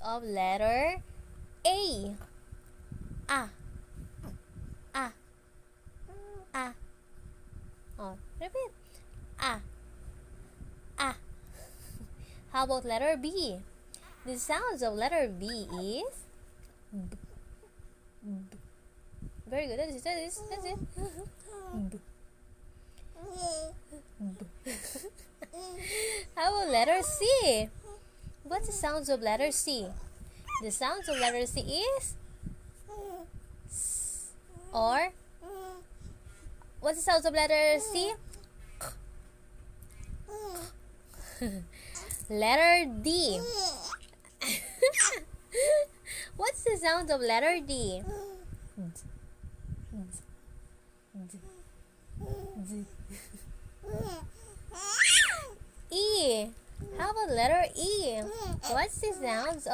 of letter A? A. A. A. Oh, repeat. A. A. How about letter B? The sounds of letter B is B. B. Very good. That's it. That's it. B. B. How about letter C? What's the sounds of letter C? The sounds of letter C is S. Or what's the sounds of letter C? Letter D. What's the sound of letter D? E. How about letter E? What's the sounds of